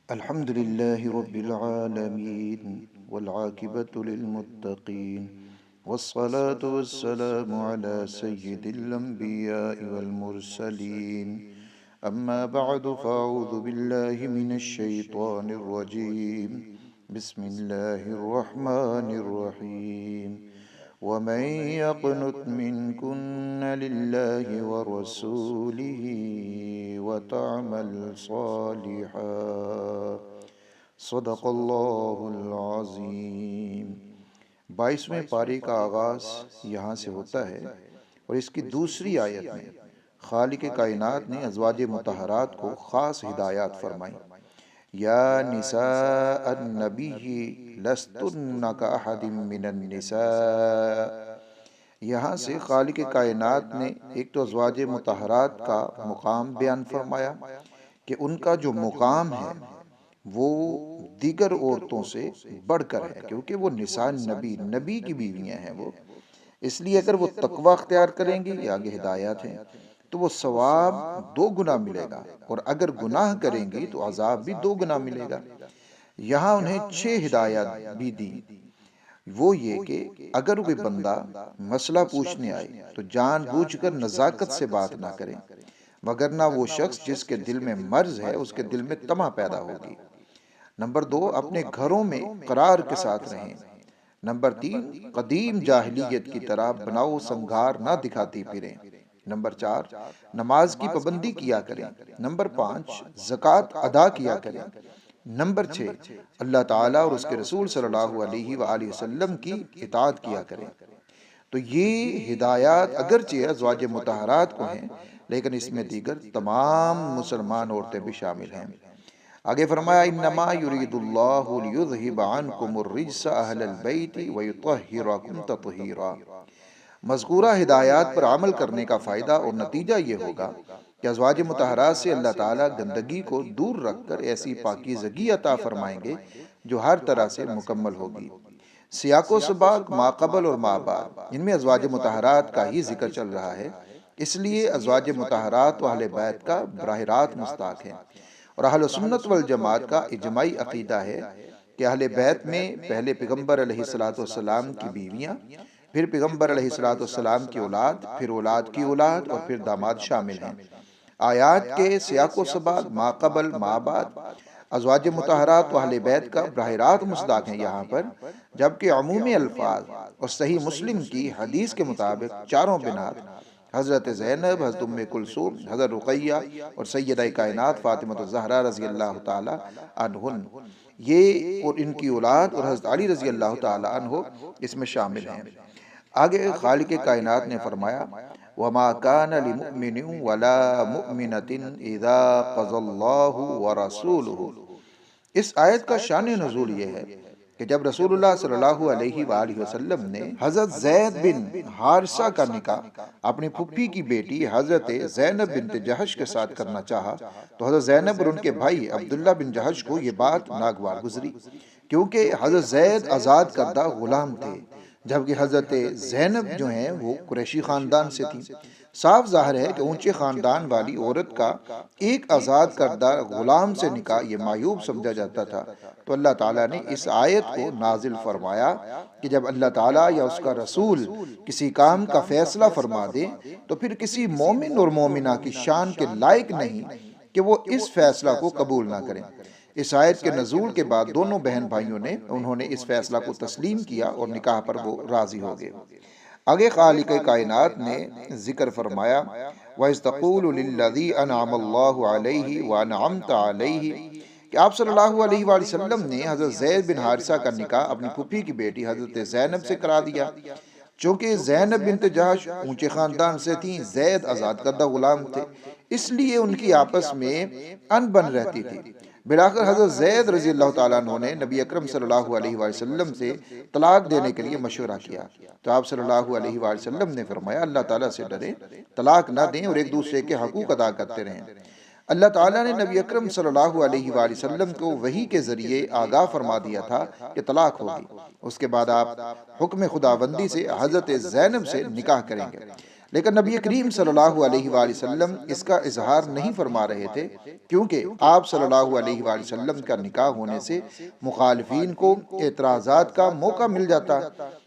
الحمد لله رب العالمين والعاقبة للمتقين والصلاة والسلام على سيد الأنبياء والمرسلين أما بعد فأعوذ بالله من الشيطان الرجيم بسم الله الرحمن الرحيم ومن يقنت منكن لله ورسوله وتعمل صالحا صدق اللہ العظیم۔ 22ویں پارے کا آغاز یہاں سے ہوتا ہے اور اس کی دوسری آیت میں خالق کائنات نے ازواج مطہرات کو خاص ہدایات فرمائی۔ یا نساء النبی لستن کاحد من النساء، یہاں سے خالق کائنات نے ایک تو ازواج مطہرات کا مقام بیان فرمایا کہ ان کا جو مقام ہے وہ دیگر عورتوں سے بڑھ کر ہے، کیونکہ وہ نساء نبی کی بیویاں ہیں۔ وہ اس لیے اگر وہ تقوی اختیار کریں گی، یہ آگے ہدایات ہیں، تو وہ ثواب 2 گنا ملے گا، اور اگر گناہ کریں گی تو عذاب بھی 2 گنا ملے گا۔ یہاں انہیں 6 ہدایات بھی دی۔ وہ یہ کہ اگر کوئی بندہ مسئلہ پوچھنے آئے تو جان بوجھ کر نزاکت سے بات نہ کریں، وگرنہ وہ شخص جس کے دل میں مرض ہے اس کے دل میں طمع پیدا ہوگی۔ نمبر 2، اپنے گھروں میں قرار کے ساتھ رہیں۔ نمبر 3، قدیم جاہلیت کی طرح بناؤ سنگار نہ دکھاتی پھریں۔ نمبر 4، نماز کی پابندی کیا کریں۔ نمبر 5، زکوٰۃ ادا کیا کریں۔ نمبر 6، اللہ تعالیٰ اور اس کے رسول صلی اللہ علیہ وآلہ وسلم کی اطاعت کیا کریں۔ تو یہ ہدایات اگرچہ ازواج مطہرات کو ہیں، لیکن اس میں دیگر تمام مسلمان عورتیں بھی شامل ہیں۔ آگے فرمایا انما یرید اللہ لیذہب عنکم الرجس اہل البیت ویطہرکم تطہیرا۔ مذکورہ ہدایات پر عمل کرنے کا فائدہ اور نتیجہ یہ ہوگا کہ ازواج مطہرات سے اللہ تعالیٰ گندگی کو دور رکھ کر ایسی پاکیزگی عطا فرمائیں گے جو ہر طرح سے مکمل ہوگی۔ سیاق و سباق ما قبل اور ما بعد، ان میں ازواج مطہرات کا ہی ذکر چل رہا ہے، اس لیے ازواج مطہرات و اہل بیت کا براہ راست مصداق ہے۔ اور اہل سنت والجماعت کا اجماعی عقیدہ ہے کہ اہل بیت میں پہلے پیغمبر علیہ السلام کی بیویاں، پھر پیغمبر علیہ السلام کی اولاد، پھر اولاد کی اولاد، اور پھر داماد شامل ہیں۔ آیات کے سیاق و سباق ما قبل ما بعد ازواج مطہرات و اہل بیت کا براہ راست مصداق ہیں یہاں پر، جبکہ عمومی الفاظ اور صحیح مسلم کی حدیث کے مطابق چاروں بنات حضرت زینب، حضرت ام کلثوم، حضرت رقیہ اور سیدہ کائنات فاطمہ الزہرا رضی اللہ تعالی عنہن، یہ اور ان کی اولاد اور حضرت علی رضی اللہ تعالی عنہ اس میں شامل ہیں۔ آگے خالق کائنات نے فرمایا وَمَا كَانَ لِمُؤْمِنٍ وَلَا مُؤْمِنَةٍ إِذَا قَضَى اللَّهُ وَرَسُولُهُ۔ اس آیت کا شان نزول یہ ہے کہ جب رسول اللہ صلی اللہ علیہ وآلہ وسلم نے حضرت زید بن حارثہ کا نکاح اپنی پھپھی کی بیٹی حضرت زینب بنت جہش کے ساتھ کرنا چاہا، تو حضرت زینب اور ان کے بھائی عبداللہ بن جہش کو یہ بات ناگوار گزری، کیونکہ حضرت زید آزاد کردہ غلام تھے، جبکہ حضرت زینب جو ہیں وہ قریشی خاندان سے تھیں۔ صاف ظاہر ہے کہ اونچے خاندان والی عورت کا ایک آزاد کردہ غلام سے نکاح یہ معیوب سمجھا جاتا تھا، تو اللہ تعالیٰ نے اس آیت کو نازل فرمایا کہ جب اللہ تعالیٰ یا اس کا رسول کسی کام کا فیصلہ فرما دے تو پھر کسی مومن اور مومنہ کی شان کے لائق نہیں کہ وہ اس فیصلہ کو قبول نہ کریں۔ اس آیت کے نزول کے بعد دونوں بہن بھائیوں نے انہوں نے اس فیصلہ کو تسلیم کیا اور نکاح پر وہ راضی ہو گئے۔ آگے خالق کائنات نے ذکر فرمایا وَإِذْ تَقُولُ لِلَّذِي أَنْعَمَ اللَّهُ عَلَيْهِ وَأَنْعَمْتَ عَلَيْهِ، کہ آپ صلی اللہ علیہ وآلہ وسلم نے حضرت زید بن حارثہ کا نکاح اپنی پھپھی کی بیٹی حضرت زینب سے کرا دیا۔ چونکہ زینب بنت جہش اونچے خاندان سے تھیں، زید آزاد کردہ غلام تھے، اس لیے ان کی آپس میں ان بن رہتی تھی۔ بلاخر حضرت زید رضی اللہ تعالیٰ عنہ نے نبی اکرم صلی اللہ علیہ وآلہ وسلم سے طلاق دینے کے لیے مشورہ کیا، تو آپ صلی اللہ علیہ وآلہ وسلم نے فرمایا اللہ تعالیٰ سے ڈریں، طلاق نہ دیں اور ایک دوسرے کے حقوق ادا کرتے رہیں۔ اللہ تعالیٰ نے نبی اکرم صلی اللہ علیہ وآلہ وسلم کو وحی کے ذریعے آگاہ فرما دیا تھا کہ طلاق ہوگی، اس کے بعد آپ حکم خداوندی سے حضرت زینب سے نکاح کریں گے۔ لیکن نبی کریم صلی اللہ علیہ وآلہ وسلم اس کا اظہار نہیں فرما رہے تھے، کیونکہ آپ صلی اللہ علیہ وآلہ وسلم کا نکاح ہونے سے مخالفین کو اعتراضات کا موقع مل جاتا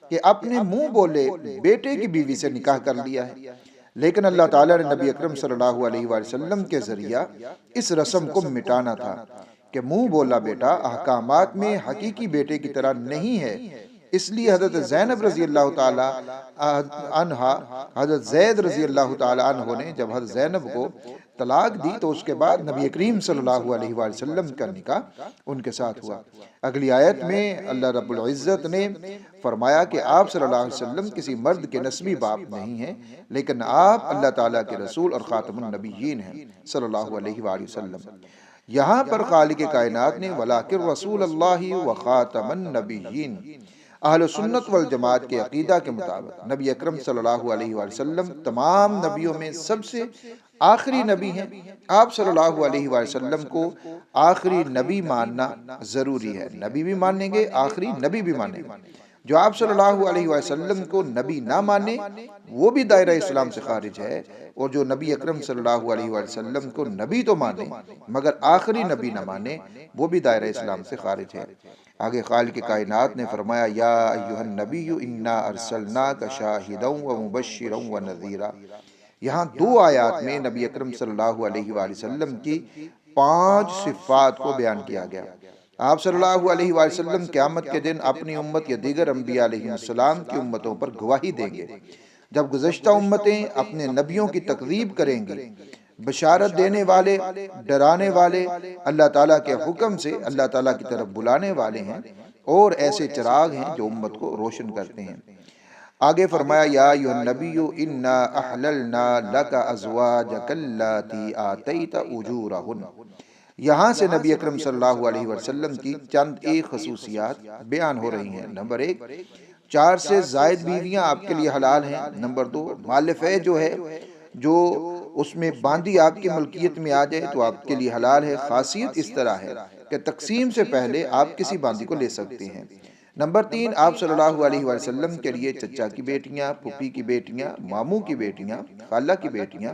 کہ اپنے منہ بولے بیٹے کی بیوی سے نکاح کر لیا ہے۔ لیکن اللہ تعالیٰ نے نبی اکرم صلی اللہ علیہ وآلہ وسلم کے ذریعہ اس رسم کو مٹانا تھا کہ منہ بولا بیٹا احکامات میں حقیقی بیٹے کی طرح نہیں ہے۔ اس لیے حضرت زینب رضی اللہ تعالی عنہا، حضرت زید رضی اللہ تعالی عنہ نے جب حضرت زینب کو طلاق دی تو اس کے بعد نبی کریم صلی اللہ علیہ وآلہ وسلم کا نکاح ان کے ساتھ ہوا۔ اگلی آیت میں اللہ رب العزت نے فرمایا کہ آپ صلی اللہ علیہ وسلم کسی مرد کے نسبی باپ نہیں ہیں، لیکن آپ اللہ تعالیٰ کے رسول اور خاتم النبیین ہیں صلی اللہ علیہ وآلہ وسلم۔ یہاں پر خالق کائنات نے وَلَٰكِن رسول اللہ وخاتم النبیین، اہل سنت والجماعت کے عقیدہ کے مطابق نبی اکرم صلی اللہ علیہ وآلہ وسلم تمام نبیوں میں سب سے آخری نبی ہیں۔ آپ صلی اللہ علیہ وآلہ وسلم کو آخری نبی ماننا ضروری ہے، نبی بھی مانیں گے، آخری نبی بھی مانیں گے۔ جو آپ صلی اللہ علیہ وسلم کو نبی نہ مانے وہ بھی دائرہ اسلام سے خارج ہے، اور جو نبی اکرم صلی اللہ علیہ وسلم کو نبی تو مانے مگر آخری نبی نہ مانے وہ بھی دائرہ اسلام سے خارج ہے۔ آگے خالق کائنات نے فرمایا یا ایھا النبی انا ارسلناک شاہدا ومبشرا ونذیرا۔ یہاں دو آیات میں نبی اکرم صلی اللہ علیہ وآلہ وسلم کی 5 صفات کو بیان کیا گیا۔ آپ صلی اللہ علیہ وآلہ وسلم قیامت کے دن اپنی امت یا دیگر انبیاء علیہ السلام کی امتوں پر گواہی دیں گے۔ جب گزشتہ امتیں اپنے نبیوں کی تکذیب کریں گی، بشارت دینے والے، ڈرانے والے، اللہ تعالیٰ کے حکم سے اللہ تعالیٰ کی طرف بلانے والے ہیں، اور ایسے چراغ ہیں جو امت کو روشن کرتے ہیں۔ آگے فرمایا یا ایھا النبی انا احللنا لک ازواجک اللاتی آتیت اجورہن۔ یہاں سے نبی اکرم صلی اللہ علیہ وسلم کی چند ایک خصوصیات بیان ہو رہی ہیں۔ نمبر 1، 4 سے زائد بیویاں آپ کے لیے حلال ہیں۔ نمبر 2، مال فے جو ہے، جو اس میں باندی آپ کی ملکیت میں آ جائے تو آپ کے لیے حلال ہے۔ خاصیت اس طرح ہے کہ تقسیم سے پہلے آپ کسی باندی کو لے سکتے ہیں۔ نمبر 3، آپ صلی اللہ علیہ وسلم کے لیے چچا کی بیٹیاں، پھوپھی کی بیٹیاں، ماموں کی بیٹیاں، خالہ کی بیٹیاں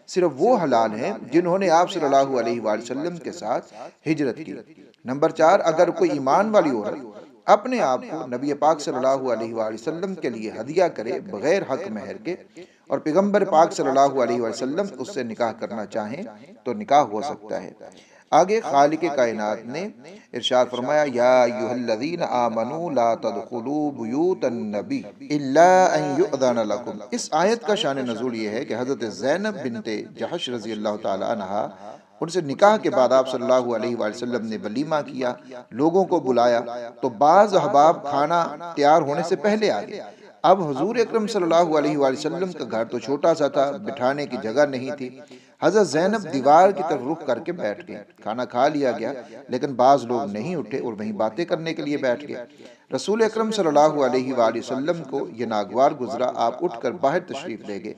صرف وہ حلال ہیں جنہوں نے آپ صلی اللہ علیہ وآلہ وسلم کے ساتھ ہجرت کی۔ نمبر 4، اگر کوئی ایمان والی عورت اپنے آپ کو نبی پاک صلی اللہ علیہ وآلہ وسلم کے لیے ہدیہ کرے بغیر حق مہر کے، اور پیغمبر پاک صلی اللہ علیہ وسلم اس سے نکاح کرنا چاہیں تو نکاح ہو سکتا ہے۔ آگے خالق کائنات نے ارشاد فرمایا یا ایھا الذین آمنوا لا تدخلوا بیوت النبی الا ان یؤذن لکم۔ اس آیت کا شان نزول یہ ہے کہ حضرت زینب بنت جحش رضی اللہ تعالی عنہا، ان سے نکاح کے بعد آپ صلی اللہ علیہ وآلہ وسلم نے ولیمہ کیا، لوگوں کو بلایا، تو بعض احباب کھانا تیار ہونے سے پہلے آ گئے۔ اب حضور اکرم صلی اللہ علیہ وآلہ وسلم کا گھر تو چھوٹا سا تھا، بٹھانے کی جگہ نہیں تھی۔ حضرت زینب دیوار کی طرف رخ کر کے بیٹھ گئے۔ کھانا کھا لیا گیا لیکن بعض لوگ نہیں اٹھے اور وہیں باتیں کرنے کے لیے بیٹھ گئے۔ رسول اکرم صلی اللہ علیہ وآلہ وسلم کو یہ ناگوار گزرا، آپ اٹھ کر باہر تشریف لے گئے۔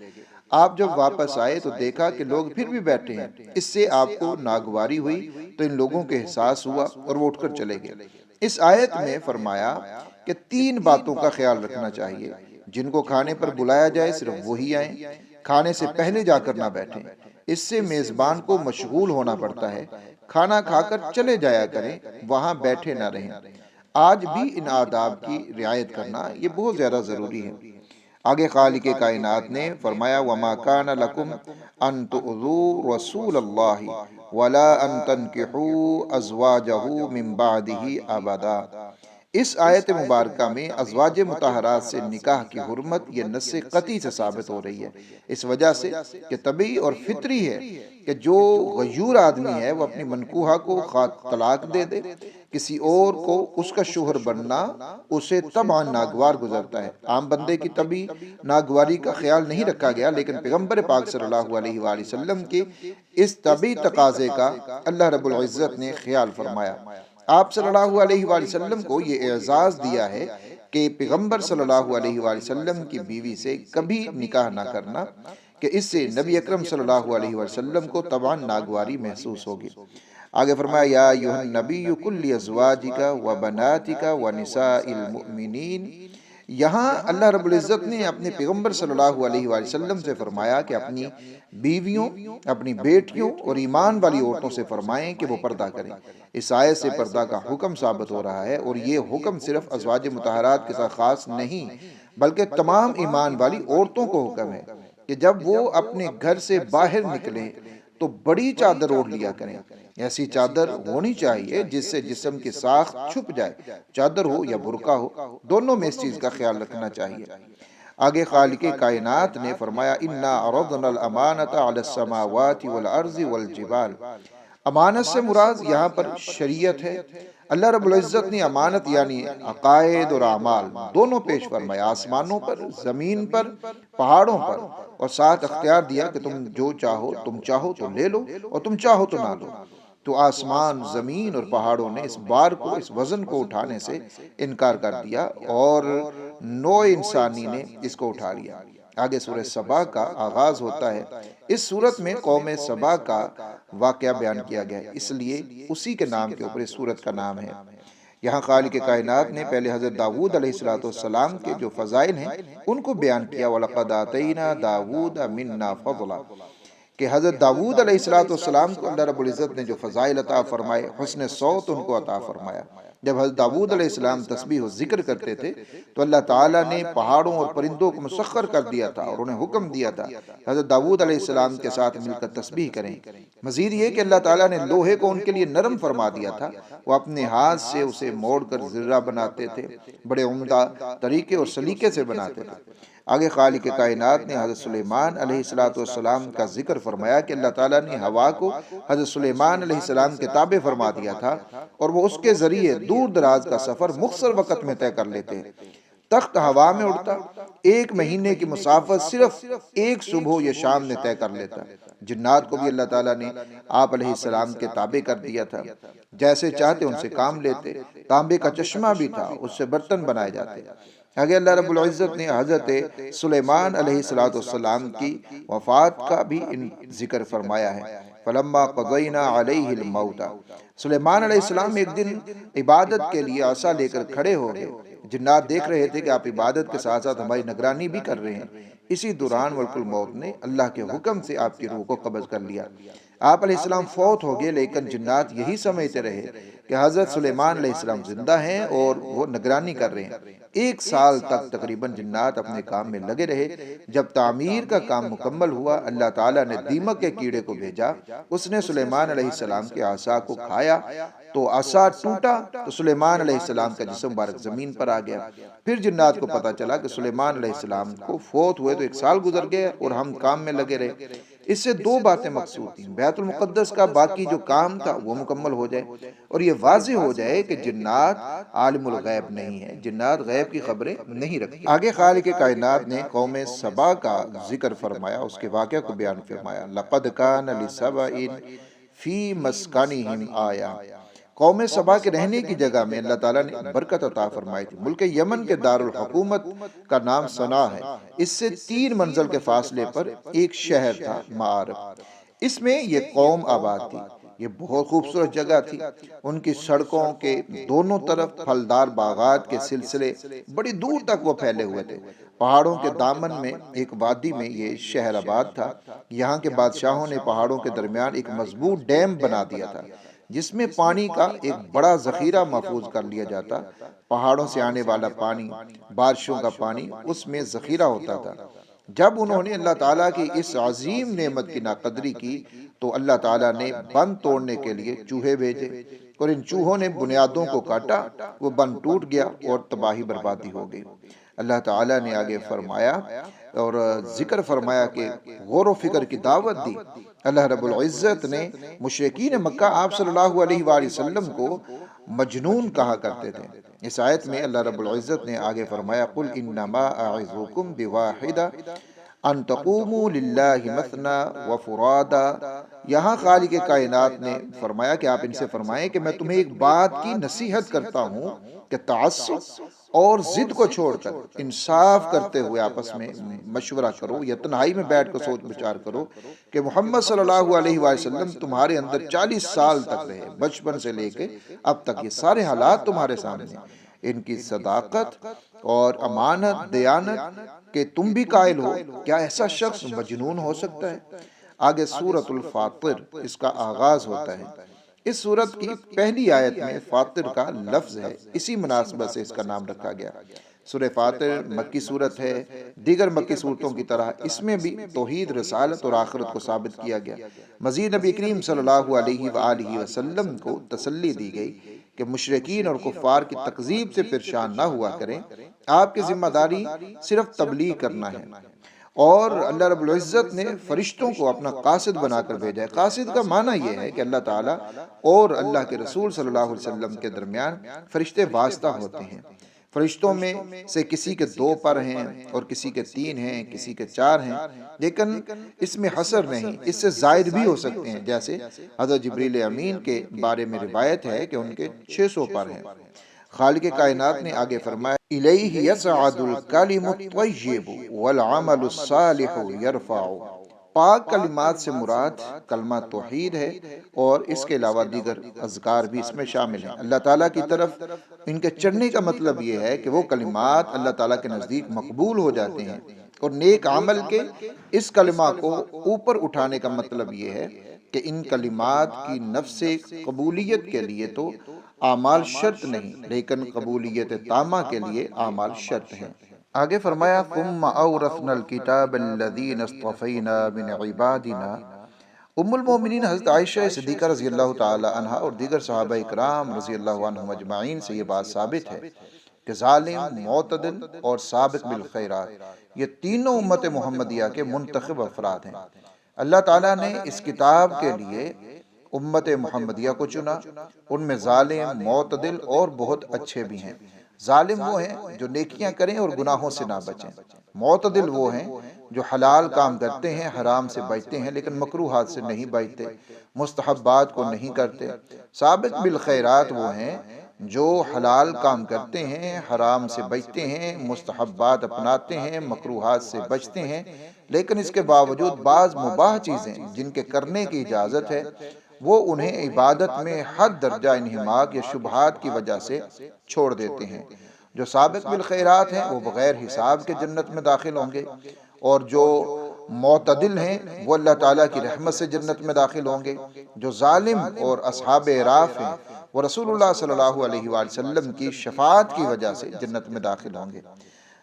آپ جب واپس آئے تو دیکھا کہ لوگ پھر بھی بیٹھے ہیں۔ اس سے آپ کو ناگواری ہوئی تو ان لوگوں کے احساس ہوا اور وہ اٹھ کر چلے گئے۔ اس آیت میں فرمایا کہ 3 باتوں کا خیال رکھنا چاہیے۔ جن کو کھانے پر بلایا جائے صرف وہی آئیں، کھانے سے پہلے جا کر نہ بیٹھیں، اس سے میزبان کو مشغول ہونا پڑتا ہے۔ کھانا کھا کر چلے جایا کریں، وہاں بیٹھے نہ رہیں۔ آج بھی ان آداب کی رعایت کرنا یہ بہت زیادہ ضروری ہے۔ آگے خالق کائنات نے فرمایا وَمَا كَانَ لَكُمْ أَن تُؤْذُوا رَسُولَ اللَّهِ وَلَا أَن تَنكِحُوا أَزْوَاجَهُ مِن بَعْدِهِ أَبَدًا۔ اس آیت مبارکہ میں ازواج مطہرات سے نکاح کی حرمت یہ نص قطعی سے ثابت ہو رہی ہے، اس وجہ سے کہ طبعی اور فطری ہے کہ جو غیور آدمی ہے وہ اپنی منکوحہ کو خواہ طلاق دے دے، کسی اور کو اس کا شوہر بننا اسے طبعاً ناگوار گزرتا ہے۔ عام بندے کی طبعی ناگواری کا خیال نہیں رکھا گیا، لیکن پیغمبر پاک صلی اللہ علیہ وآلہ وسلم کے اس طبعی تقاضے کا اللہ رب العزت نے خیال فرمایا۔ آپ صلی اللہ علیہ وآلہ وسلم کو یہ اعزاز دیا ہے کہ پیغمبر صلی اللہ علیہ وآلہ وسلم کی بیوی سے کبھی نکاح نہ کرنا، کہ اس سے نبی اکرم صلی اللہ علیہ وسلم کو طبعاً ناگواری محسوس ہوگی۔ آگے فرمایا یا ایھا النبی قل لازواجک وبناتک ونساء المؤمنین یہاں اللہ رب العزت نے اپنے پیغمبر صلی اللہ علیہ وآلہ وسلم سے فرمایا کہ اپنی بیویوں، اپنی بیٹیوں اور ایمان والی عورتوں سے فرمائیں کہ وہ پردہ کریں۔ اس آیت سے پردہ کا حکم ثابت ہو رہا ہے، اور یہ حکم صرف ازواج مطہرات کے ساتھ خاص نہیں بلکہ تمام ایمان والی عورتوں کو حکم ہے کہ جب وہ اپنے گھر سے باہر نکلیں تو بڑی چادر اوڑھ لیا کریں۔ ایسی چادر ہونی چاہیے جس سے جسم کی ساخت چھپ جائے، چادر ہو یا برقع ہو، دونوں میں اس چیز کا خیال رکھنا چاہیے۔ آگے خالق کائنات نے فرمایا اِنَّا عَرَضْنَا الْأَمَانَةَ عَلَى السَّمَاوَاتِ وَالْأَرْضِ وَالْجِبَالِ۔ امانت سے مراد یہاں پر شریعت ہے۔ اللہ رب العزت نے امانت یعنی عقائد اور اعمال دونوں پیش فرمایا، آسمانوں پر، زمین پر، پہاڑوں پر، اور ساتھ اختیار دیا کہ تم چاہو تو لے لو اور تم چاہو تو نہ لو۔ تو آسمان، زمین اور پہاڑوں نے اس بار کو، اس وزن کو اٹھانے سے انکار کر دیا، اور نوع انسانی نے اس کو اٹھا لیا۔ آگے سورہ سبا کا آغاز ہوتا ہے۔ اس سورت میں قوم سبا کا واقعہ بیان کیا گیا ہے، اس لیے اسی کے نام کے اوپر اس سورت کا نام ہے۔ یہاں خالق کائنات نے پہلے حضرت داؤد علیہ السلام کے جو فضائل ہیں ان کو بیان کیا، وَلَقَدْ آتَيْنَا دَاوُودَ مِنَّا فَضْلًا، کہ حضرت داؤد علیہ السلام کو اللہ رب العزت نے جو فضائل عطا فرمائے، حسن صوت ان کو عطا فرمایا۔ جب حضرت داؤد علیہ السلام تسبیح و ذکر کرتے تھے تو اللہ تعالیٰ نے پہاڑوں اور پرندوں کو مسخر کر دیا تھا اور انہیں حکم دیا تھا حضرت داؤد علیہ السلام کے ساتھ مل کر تسبیح کریں۔ مزید یہ کہ اللہ تعالیٰ نے لوہے کو ان کے لیے نرم فرما دیا تھا، وہ اپنے ہاتھ سے اسے موڑ کر زرہ بناتے تھے، بڑے عمدہ طریقے اور سلیقے سے بناتے تھے۔ آگے خالق کائنات نے حضرت سلیمان علیہ السلام کا ذکر فرمایا کہ اللہ تعالیٰ نے ہوا کو حضرت سلیمان علیہ السلام کے تابع فرما دیا تھا، اور وہ اس کے ذریعے دور دراز کا سفر مختصر وقت میں طے کر لیتے ہیں۔ تخت ہوا میں اڑتا، ایک مہینے کی مسافت صرف ایک صبح یا شام میں طے کر لیتا۔ جنات کو بھی اللہ تعالیٰ نے آپ علیہ السلام کے تابع کر دیا تھا، جیسے چاہتے ان سے کام لیتے۔ تانبے کا چشمہ بھی تھا، اس سے برتن بنائے جاتے۔ آگے اللہ رب العزت نے حضرت سلیمان علیہ السلام کی وفات کا بھی ذکر فرمایا ہے۔ فَلَمَّا قَضَيْنَا عَلَيْهِ الْمَوْتَ، سلیمان علیہ السلام ایک دن عبادت کے لیے عصا لے کر کھڑے ہو گئے۔ جنات دیکھ رہے تھے کہ آپ عبادت کے ساتھ ساتھ ہماری نگرانی بھی کر رہے ہیں۔ اسی دوران ملک الموت نے اللہ کے حکم سے آپ کی روح کو قبض کر لیا۔ آپ علیہ السلام فوت ہو گئے، لیکن جنات یہی سمجھتے رہے کہ حضرت سلیمان علیہ السلام زندہ ہیں اور وہ نگرانی کر رہے ہیں۔ ایک سال تک تقریباً جنات اپنے کام میں لگے رہے۔ جب تعمیر کا کام مکمل ہوا، اللہ تعالیٰ نے دیمک کے کیڑے کو بھیجا، اس نے سلیمان علیہ السلام کے عصا کو کھایا تو عصا ٹوٹا، تو سلیمان علیہ السلام کا جسم مبارک زمین پر آ گیا۔ پھر جنات کو پتا چلا کہ سلیمان علیہ السلام کو فوت ہوئے تو ایک سال گزر گیا اور ہم کام میں لگے رہے۔ اس سے دو باتیں مقصود تھیں، بیت المقدس کا باقی جو کام تھا وہ مکمل ہو جائے، اور یہ واضح ہو جائے کہ جنات عالم الغیب نہیں ہے، جنات غیب کی خبریں نہیں رکھتے۔ آگے خالق کائنات نے قوم سبا کا ذکر فرمایا، اس کے واقعہ کو بیان فرمایا۔ لَقَدْ كَانَ لِسَبَإٍ فِي مَسْكَنِهِمْ آیَةٌ، قوم سبا کے رہنے کی جگہ میں اللہ تعالیٰ نے برکت عطا فرمائی تھی۔ ملک یمن کے دارالحکومت کا نام صنع ہے۔ اس سے 3 منزل کے فاصلے پر ایک شہر تھا معارف، اس میں یہ قوم آباد تھی۔ یہ بہت خوبصورت جگہ تھی، ان کی سڑکوں کے دونوں طرف پھلدار باغات کے سلسلے بڑی دور تک وہ پھیلے ہوئے تھے۔ پہاڑوں کے دامن میں ایک وادی میں یہ شہر آباد تھا۔ یہاں کے بادشاہوں نے پہاڑوں کے درمیان ایک مضبوط ڈیم بنا دیا تھا جس میں پانی کا ایک بڑا ذخیرہ محفوظ کر لیا جاتا۔ پہاڑوں سے آنے والا پانی، بارشوں کا پانی اس میں ذخیرہ ہوتا تھا۔ جب انہوں نے اللہ تعالیٰ کی اس عظیم نعمت کی ناقدری کی تو اللہ تعالیٰ نے بند توڑنے کے لیے چوہے بھیجے، اور ان چوہوں نے بنیادوں کو کاٹا، وہ بند ٹوٹ گیا اور تباہی بربادی ہو گئی۔ اللہ تعالیٰ نے آگے فرمایا اور ذکر فرمایا کہ غور و فکر کی دعوت دی۔ اللہ رب العزت نے مشرکین مکہ آپ صلی اللہ علیہ وآلہ وسلم کو مجنون کہا کرتے تھے۔ اس آیت میں اللہ رب العزت نے آگے فرمایا قُلْ إِنَّمَا أَعِظُكُمْ بِوَاحِدَةٍ أَن تَقُومُوا لِلَّهِ مَثْنَىٰ وَفُرَادَىٰ۔ یہاں خالق کائنات نے فرمایا کہ آپ ان سے فرمائیں کہ میں تمہیں ایک بات کی نصیحت کرتا ہوں کہ تعصب اور ضد کو چھوڑ کر انصاف کرتے ہوئے آپس میں مشورہ کرو، یا تنہائی میں بیٹھ کر سوچ بچار کرو کہ محمد صلی اللہ علیہ وآلہ وسلم تمہارے اندر 40 سال تک رہے، بچپن سے لے کے اب تک یہ سارے حالات تمہارے سامنے ہیں۔ ان کی صداقت اور امانت دیانت کہ تم بھی قائل ہو، کیا ایسا شخص مجنون ہو سکتا ہے؟ آگے سورۃ الفاطر اس کا آغاز ہوتا ہے۔ اس سورت کی پہلی آیت میں فاطر کا لفظ ہے، اسی مناسبت سے اس کا نام رکھا گیا۔ سورہ فاطر مکی صورت ہے، دیگر مکی صورتوں کی طرح اس میں بھی توحید، رسالت اور آخرت کو ثابت کیا گیا۔ مزید نبی کریم صلی اللہ علیہ وآلہ وسلم کو تسلی دی گئی کہ مشرکین اور کفار کی تکذیب سے پریشان نہ ہوا کریں، آپ کی ذمہ داری صرف تبلیغ کرنا ہے۔ اور اللہ رب العزت نے فرشتوں کو اپنا قاصد بنا کر بھیجا ہے۔ قاصد کا معنی یہ ہے کہ اللہ تعالیٰ اور اللہ کے رسول صلی اللہ علیہ وسلم کے درمیان فرشتے واسطہ ہوتے ہیں۔ فرشتوں میں سے کسی کے 2 پر ہیں اور کسی کے 3 ہیں، کسی کے 4 ہیں، لیکن اس میں حصر نہیں، اس سے زائد بھی ہو سکتے ہیں، جیسے حضرت جبریل امین کے بارے میں روایت ہے کہ ان کے 600 پر ہیں۔ خالق کائنات نے آگے فرمایا الیہ یصعد الکلم الطیب والعمل الصالح یرفع۔ پاک کلمات سے مراد کلمہ توحید ہے اور اس کے علاوہ دیگر اذکار بھی اس میں شامل ہیں۔ اللہ تعالیٰ کی طرف ان کے چڑھنے کا مطلب یہ ہے کہ وہ کلمات اللہ تعالیٰ کے نزدیک مقبول ہو جاتے ہیں، اور نیک عمل کے اس کلمہ کو اوپر اٹھانے کا مطلب یہ ہے کہ ان کلمات کی نفس قبولیت کے لیے تو اعمال شرط نہیں، لیکن قبولیت تامہ کے لیے اعمال شرط ہیں۔ آگے فرمایا ثم اورثنا الکتاب الذین اصطفینا من عبادنا۔ ام المومنین حضرت عائشہ صدیقہ رضی اللہ تعالی عنہ اور دیگر صحابہ اکرام رضی اللہ عنہم اجمعین سے یہ بات ثابت ہے کہ ظالم، معتدل اور سابق بالخیرات، یہ تینوں امت محمدیہ کے منتخب افراد ہیں۔ اللہ تعالیٰ نے اس کتاب کے لیے امت محمدیہ کو چنا، ان میں ظالم، معتدل اور بہت اچھے بھی ہیں۔ ظالم وہ ہیں جو نیکیاں کریں اور گناہوں سے نہ بچیں۔ معتدل وہ ہیں جو حلال کام کرتے ہیں، حرام سے بچتے ہیں لیکن مکروہات سے نہیں بچتے، مستحبات کو نہیں کرتے۔ سابق بالخیرات وہ ہیں جو حلال کام کرتے ہیں، حرام سے بچتے ہیں، مستحبات اپناتے ہیں، مکروہات سے بچتے ہیں، لیکن اس کے باوجود بعض مباح چیزیں جن کے کرنے کی اجازت ہے وہ انہیں عبادت میں حد درجہ انہماک یا شبہات کی وجہ سے چھوڑ دیتے ہیں۔ جو سابق بالخیرات ہیں وہ بغیر حساب کے جنت میں داخل ہوں گے، اور جو معتدل ہیں وہ اللہ تعالیٰ کی رحمت سے جنت میں داخل ہوں گے۔ جو ظالم اور اصحاب اعراف ہیں وہ رسول اللہ صلی اللہ علیہ وآلہ وسلم کی شفاعت کی وجہ سے جنت میں داخل ہوں گے۔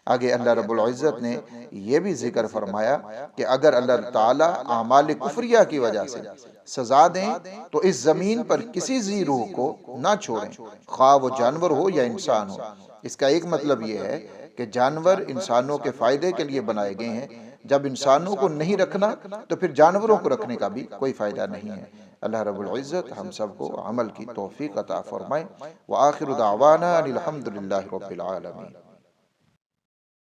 آگے اللہ رب العزت نے یہ بھی ذکر فرمایا کہ اگر اللہ تعالیٰ اعمال کفریہ کی وجہ سے سزا دیں تو اس زمین پر کسی ذی روح کو نہ چھوڑیں، خواہ وہ جانور ہو یا انسان ہو۔ اس کا ایک مطلب یہ ہے کہ جانور انسانوں کے فائدے کے لیے بنائے گئے ہیں، جب انسانوں کو نہیں رکھنا تو پھر جانوروں کو رکھنے کا بھی کوئی فائدہ نہیں ہے۔ اللہ رب العزت ہم سب کو عمل کی توفیق عطا فرمائے۔ وآخر دعوانا الحمد للہ رب العالمین۔